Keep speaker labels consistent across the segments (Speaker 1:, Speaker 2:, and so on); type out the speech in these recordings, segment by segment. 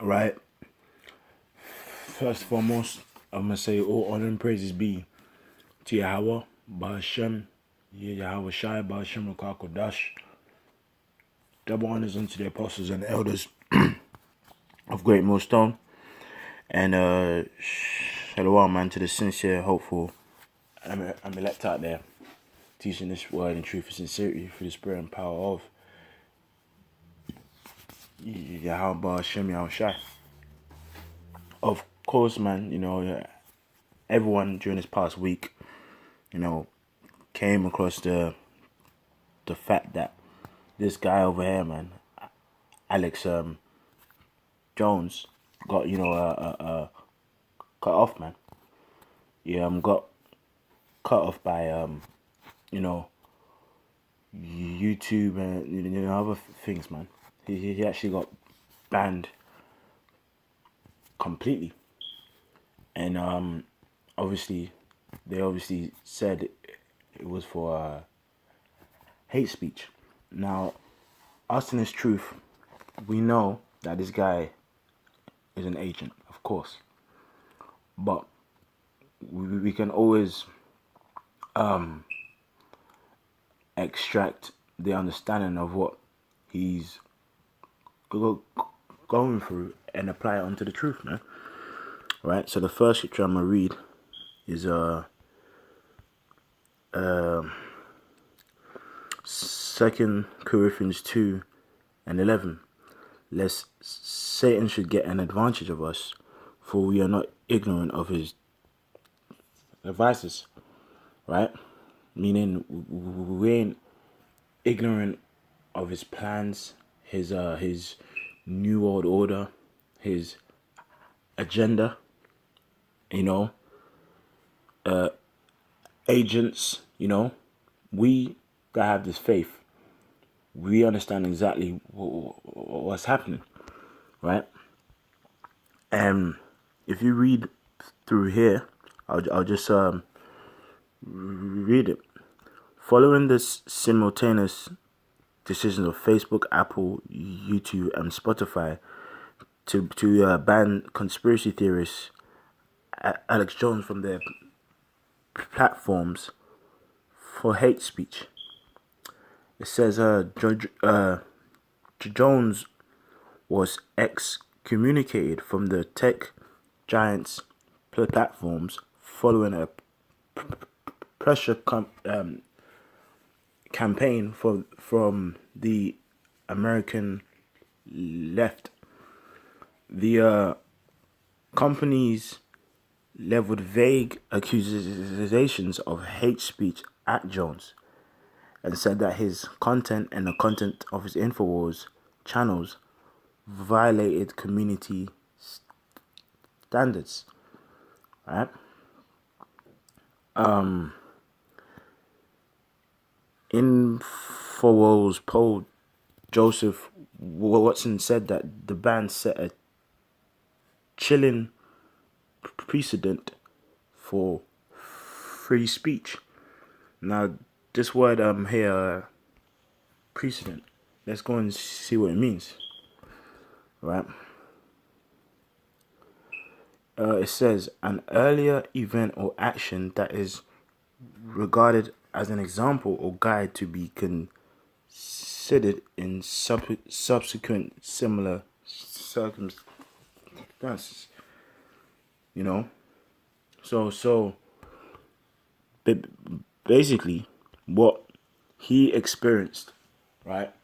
Speaker 1: right? First and foremost, I'm gonna say all honor and praises be to Yahweh, Ba'ashem, Yahweh Shai, Ba'ashem Rukakodash. Double honors unto the apostles and the elders of GreatMillStone. And shalom, man, to the sincere, hopeful, I'm elect out there, teaching this word in truth and sincerity through the spirit and power of Yahweh Ba'ashem, Yahweh Shai. Of course, man, everyone during this past week, came across the fact that this guy over here, man, Alex Jones, got cut off, man. Yeah, got cut off by YouTube and other things, man. He actually got banned completely, and they obviously said it was for hate speech. Now, us in this truth, we know that this guy is an agent, of course, but we can always extract the understanding of what he's going through and apply it onto the truth, man. Right. So the first scripture I'm gonna read is 2 Corinthians 2:11. Lest Satan should get an advantage of us, for we are not ignorant of his devices. Right? Meaning we ain't ignorant of his plans, his new world order, his agenda, agents, we that have this faith, we understand exactly what's happening, right? And if you read through here, I'll just read it. Following this simultaneous decisions of Facebook, Apple, YouTube, and Spotify to ban conspiracy theorists Alex Jones from their platforms for hate speech. It says Jones was excommunicated from the tech giants' platforms following a pressure campaign from the American left. The companies leveled vague accusations of hate speech at Jones and said that his content and the content of his InfoWars channels violated community standards. Right? InfoWars poll Joseph Watson said that the ban set a chilling precedent for free speech. Now, this word here, precedent, let's go and see what it means. Right? It says an earlier event or action that is regarded as an example or guide to be considered in subsequent similar circumstances. So basically, what he experienced, right,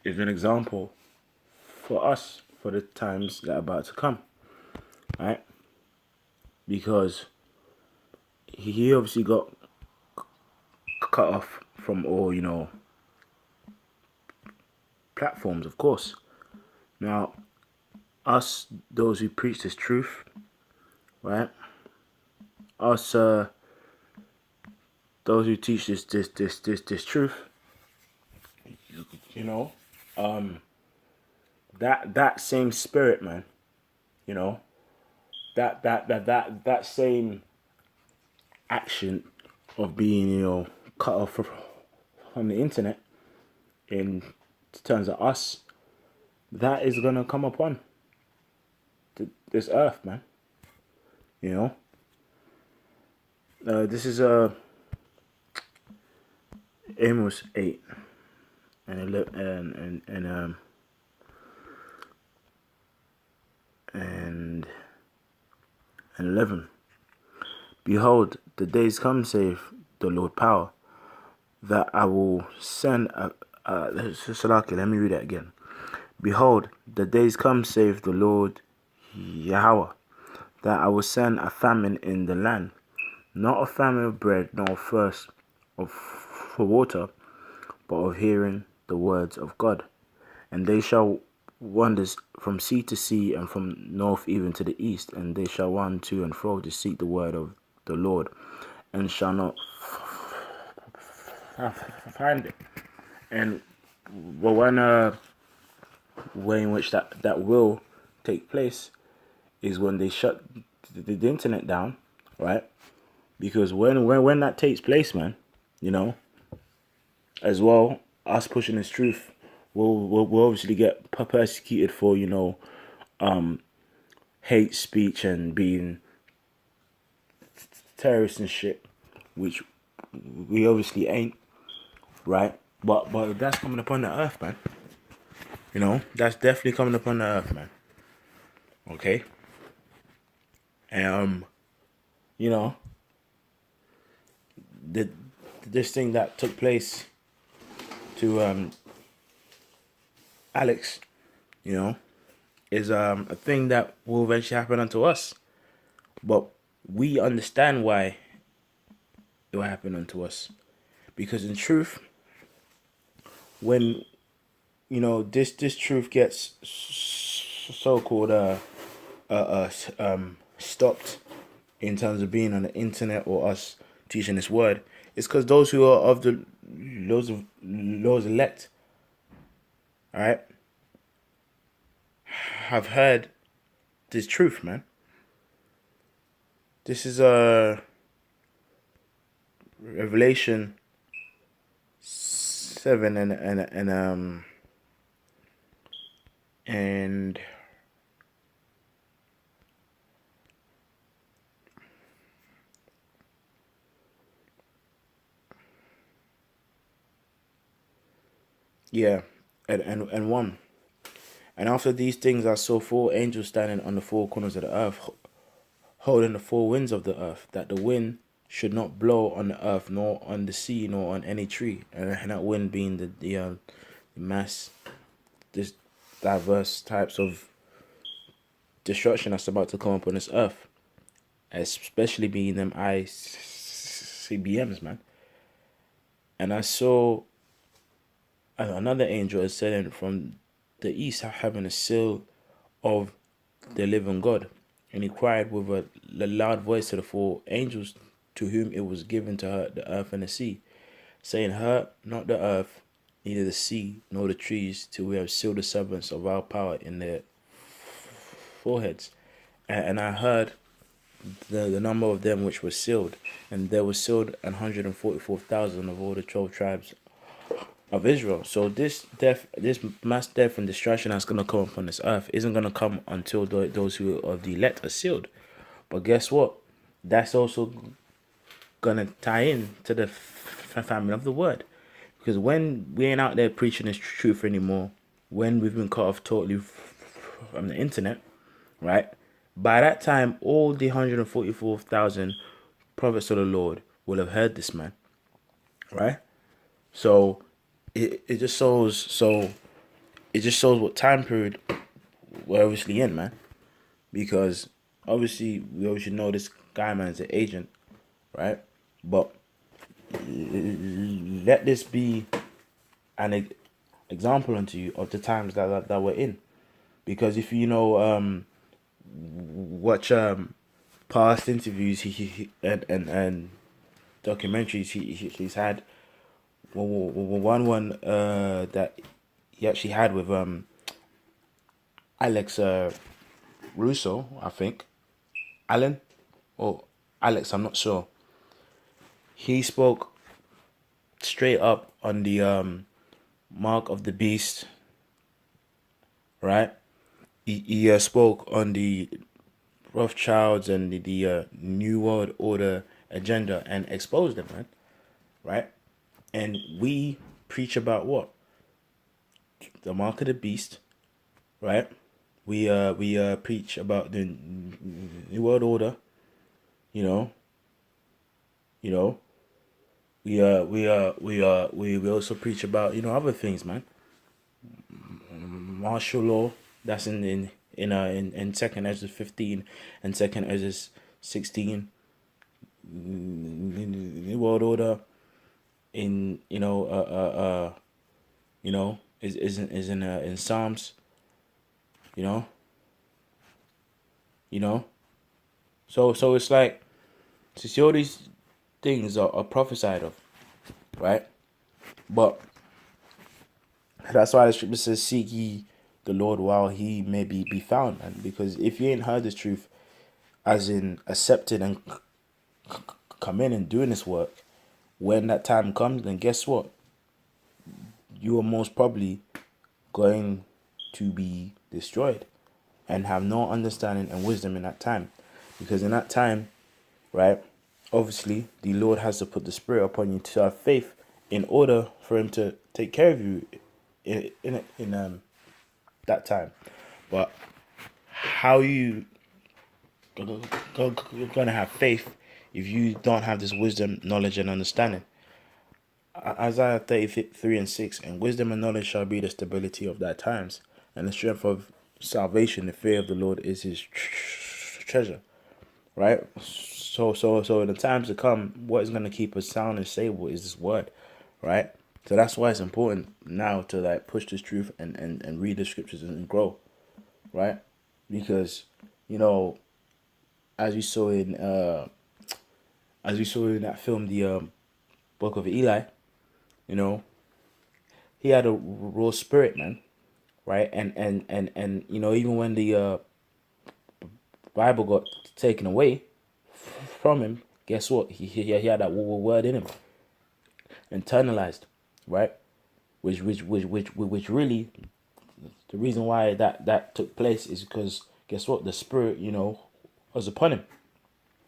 Speaker 1: is an example for us for the times that are about to come, right? Because he obviously got cut off from all, platforms, of course. Now, us, those who preach this truth, right? Us, those who teach this truth, that same spirit, man, that same action of being, cut off from the internet in terms of us, that is gonna come upon this earth, man. You know, this is Amos 8 and 11. Behold, the days come, saith the Lord power, that I will send Salaki, let me read that again. Behold, the days come, saith the Lord Yahweh, that I will send a famine in the land, not a famine of bread, nor a thirst for water, but of hearing the words of God. And they shall wander from sea to sea, and from north even to the east, and they shall run to and fro to seek the word of the Lord, and shall not find it. And one way in which that will take place is when they shut the internet down, right? Because when that takes place, man, you know, as well, us pushing this truth, we'll obviously get persecuted for, you know, hate speech and being terrorists and shit, which we obviously ain't, right? But that's coming upon the earth, man. You know, that's definitely coming upon the earth, man. Okay? And you know, this thing that took place to Alex, you know, is a thing that will eventually happen unto us. But we understand why it will happen unto us. Because in truth, when, you know, this truth gets so-called stopped in terms of being on the internet or us teaching this word, it's because those who are of the those elect, all right, have heard this truth, man. This is Revelation 7 and yeah, and 1. And after these things I saw 4 angels standing on the 4 corners of the earth, holding the 4 winds of the earth, that the wind should not blow on the earth, nor on the sea, nor on any tree. And that wind being the mass, this diverse types of destruction that's about to come upon this earth, especially being them ICBMs, man. And I saw another angel ascending from the east, having a seal of the living God. And he cried with a loud voice to the 4 angels to whom it was given to hurt the earth and the sea, saying, hurt not the earth, neither the sea, nor the trees, till we have sealed the servants of our power in their foreheads. And I heard the number of them which were sealed, and there was sealed 144,000 of all the 12 tribes of Israel. So this mass death and destruction that's going to come upon this earth isn't going to come until those who are the elect are sealed. But guess what? That's also going to tie in to the famine of the word. Because when we ain't out there preaching this truth anymore, when we've been cut off totally from the internet, right? By that time, all the 144,000 prophets of the Lord will have heard this, man. Right? So it just shows what time period we're obviously in, man. Because obviously we obviously know this guy, man, is an agent, right? But let this be an example unto you of the times that we're in. Because if you know watch past interviews he and documentaries he's had, one that he actually had with Alex Russo, I think, Alan or Alex, I'm not sure. He spoke straight up on the mark of the beast, right? he spoke on the Rothschilds and the New World Order agenda and exposed them, man. Right? And we preach about what? The mark of the beast, right? We preach about the New World Order, you know. We also preach about, other things, man. Martial law, that's in Second Ezra 15 and Second Ezra 16. New World Order in in Psalms, you know. So it's like, to see all these things are prophesied of, right? But that's why the scripture says, "Seek ye the Lord while he may be found," man. Because if you ain't heard this truth, as in accepted and come in and doing this work, when that time comes, then guess what? You are most probably going to be destroyed and have no understanding and wisdom in that time. Because in that time, right, obviously the Lord has to put the Spirit upon you to have faith in order for him to take care of you in that time. But how you gonna have faith if you don't have this wisdom, knowledge, and understanding? Isaiah 33:6, and wisdom and knowledge shall be the stability of thy times, and the strength of salvation. The fear of the Lord is his treasure. Right? So in the times to come, what is going to keep us sound and stable is this word. Right? So that's why it's important now to like push this truth and read the scriptures and grow. Right? Because, as we saw in that film, the Book of Eli, he had a raw spirit, man. Right? And even when the Bible got taken away from him, guess what? He had that word in him, internalized, right? Which really, the reason why that took place is because, guess what? The Spirit, was upon him.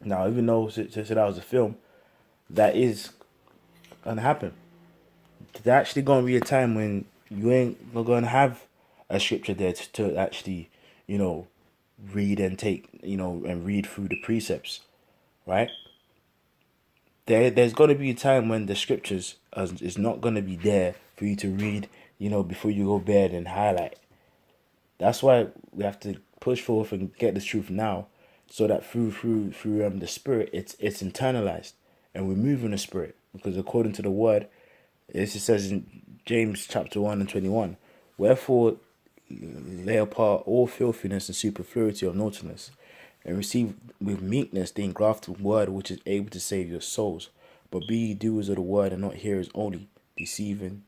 Speaker 1: Now, even though that was a film, that is gonna happen. There's actually gonna be a time when you ain't gonna have a scripture there to actually, read and take, and read through the precepts, right? There's going to be a time when the scriptures is not going to be there for you to read, before you go to bed and highlight. That's why we have to push forth and get this truth now, so that through the Spirit, it's internalized, and we move in the Spirit. Because according to the word, it says in James chapter 1 and 21, wherefore lay apart all filthiness and superfluity of naughtiness, and receive with meekness the engrafted word which is able to save your souls. But be ye doers of the word and not hearers only, deceiving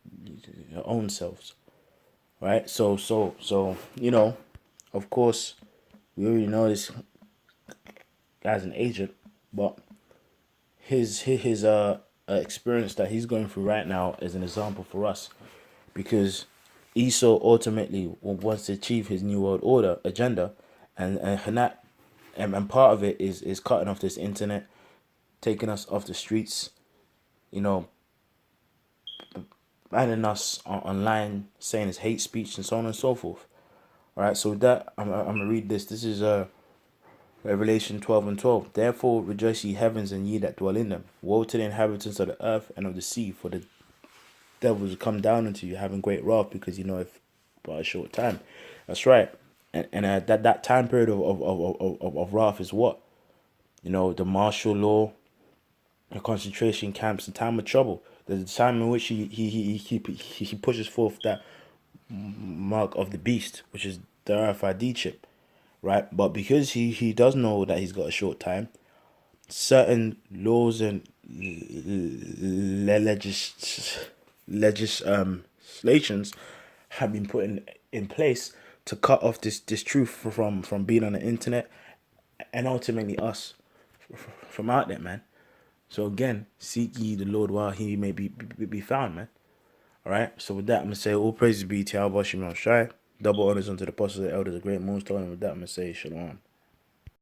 Speaker 1: your own selves. Right? So of course, we already know this guy's an agent, but his experience that he's going through right now is an example for us, because Esau ultimately wants to achieve his New World Order agenda, and part of it is cutting off this internet, taking us off the streets, banning us online, saying it's hate speech and so on and so forth. All right, so with that, I'm gonna read this. This is Revelation 12 and 12. Therefore rejoice ye heavens and ye that dwell in them. Woe to the inhabitants of the earth and of the sea, for the devils will come down unto you, having great wrath, because if by a short time. That's right. And that time period of wrath is what? The martial law, the concentration camps, the time of trouble. There's a time in which he pushes forth that mark of the beast, which is the RFID chip, right? But because he does know that he's got a short time, certain laws and legislations have been put in place to cut off this truth from being on the internet, and ultimately us from out there, man. So again, seek ye the Lord while he may be found, man. All right. So with that, I'm gonna say all praises be to Yahweh Shai. Double honors unto the apostles and elders of GreatMillStone, and with that I'm going to say shalom.